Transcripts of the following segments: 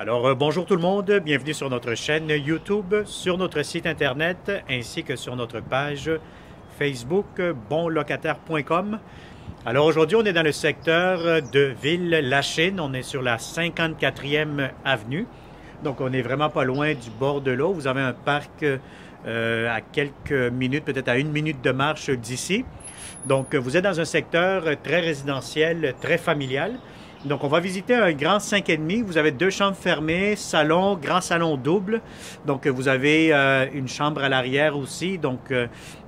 Bonjour tout le monde, bienvenue sur notre chaîne YouTube, sur notre site internet ainsi que sur notre page Facebook bonlocataire.com. Alors aujourd'hui, on est dans le secteur de Ville-Lachine, on est sur la 54e avenue, donc on est vraiment pas loin du bord de l'eau. Vous avez un parc à quelques minutes, peut-être à 1 minute de marche d'ici. Donc vous êtes dans un secteur très résidentiel, très familial. Donc, on va visiter un grand 5,5. Vous avez 2 chambres fermées, salon, grand salon double. Donc, vous avez une chambre à l'arrière aussi, donc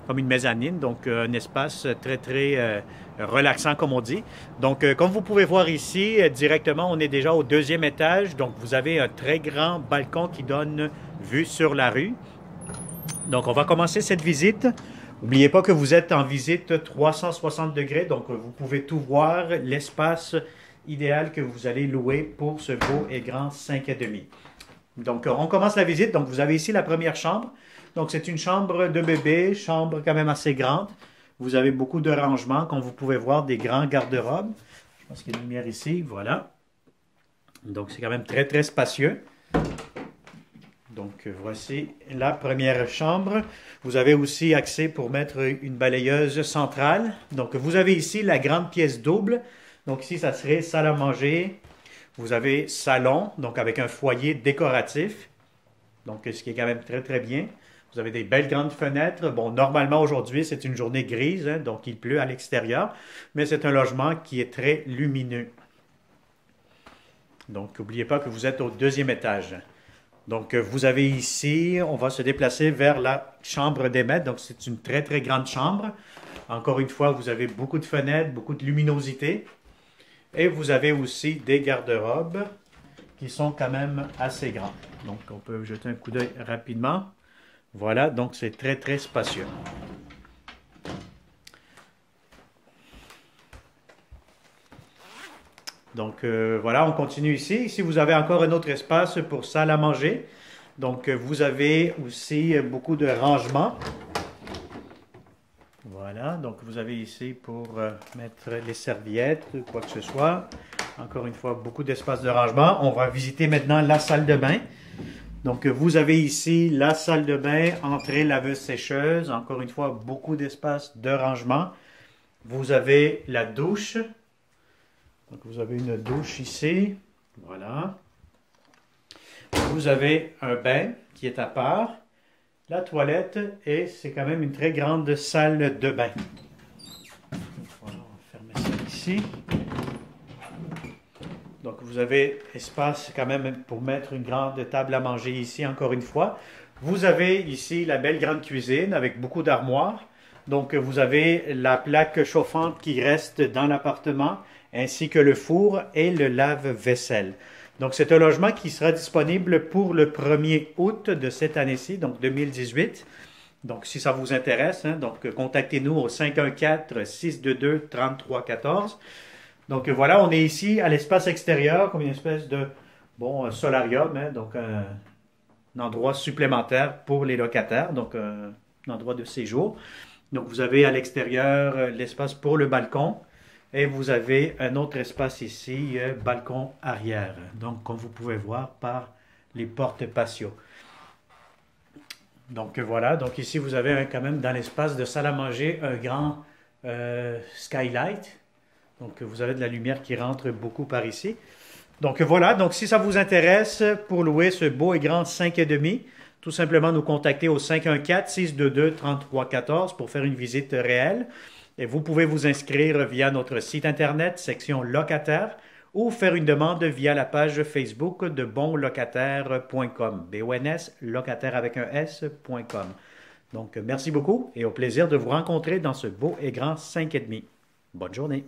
comme une mezzanine. Donc, un espace très relaxant, comme on dit. Donc, comme vous pouvez voir ici, directement, on est déjà au 2e étage. Donc, vous avez un très grand balcon qui donne vue sur la rue. Donc, on va commencer cette visite. N'oubliez pas que vous êtes en visite 360 degrés. Donc, vous pouvez tout voir, l'espace idéal que vous allez louer pour ce beau et grand 5,5. Donc, on commence la visite. Donc, vous avez ici la première chambre. Donc, c'est une chambre de bébé, chambre quand même assez grande. Vous avez beaucoup de rangements, comme vous pouvez voir, des grands garde-robes. Je pense qu'il y a une lumière ici, voilà. Donc, c'est quand même très spacieux. Donc, voici la première chambre. Vous avez aussi accès pour mettre une balayeuse centrale. Donc, vous avez ici la grande pièce double. Donc ici, ça serait salle à manger. Vous avez salon, donc avec un foyer décoratif. Donc, ce qui est quand même très bien. Vous avez des belles grandes fenêtres. Bon, normalement, aujourd'hui, c'est une journée grise, hein, donc il pleut à l'extérieur. Mais c'est un logement qui est très lumineux. Donc, n'oubliez pas que vous êtes au 2e étage. Donc, vous avez ici, on va se déplacer vers la chambre des maîtres. Donc, c'est une très grande chambre. Encore une fois, vous avez beaucoup de fenêtres, beaucoup de luminosité. Et vous avez aussi des garde-robes qui sont quand même assez grands. Donc, on peut jeter un coup d'œil rapidement. Voilà, donc c'est très spacieux. Donc, voilà, on continue ici. Ici, vous avez encore un autre espace pour salle à manger. Donc, vous avez aussi beaucoup de rangements. Voilà, donc vous avez ici pour mettre les serviettes, quoi que ce soit. Encore une fois, beaucoup d'espace de rangement. On va visiter maintenant la salle de bain. Donc, vous avez ici la salle de bain, entrée laveuse-sécheuse. Encore une fois, beaucoup d'espace de rangement. Vous avez la douche. Donc, vous avez une douche ici. Voilà. Vous avez un bain qui est à part. La toilette et c'est quand même une très grande salle de bain. Voilà, on va fermer ça ici. Donc vous avez espace quand même pour mettre une grande table à manger ici encore une fois. Vous avez ici la belle grande cuisine avec beaucoup d'armoires. Donc vous avez la plaque chauffante qui reste dans l'appartement ainsi que le four et le lave-vaisselle. Donc, c'est un logement qui sera disponible pour le 1er août de cette année-ci, donc 2018. Donc, si ça vous intéresse, hein, donc contactez-nous au 514-622-3314. Donc, voilà, on est ici à l'espace extérieur, comme une espèce de, solarium, hein, donc un endroit supplémentaire pour les locataires, donc un endroit de séjour. Donc, vous avez à l'extérieur l'espace pour le balcon. Et vous avez un autre espace ici, balcon arrière. Donc, comme vous pouvez voir par les portes patio. Donc, voilà. Donc, ici, vous avez quand même dans l'espace de salle à manger un grand skylight. Donc, vous avez de la lumière qui rentre beaucoup par ici. Donc, voilà. Donc, si ça vous intéresse pour louer ce beau et grand 5,5, tout simplement nous contacter au 514-622-3314 pour faire une visite réelle. Et vous pouvez vous inscrire via notre site internet, section locataire, ou faire une demande via la page Facebook de bonlocataire.com. B-O-N-S, locataire avec un S.com. Donc, merci beaucoup et au plaisir de vous rencontrer dans ce beau et grand 5,5. Bonne journée.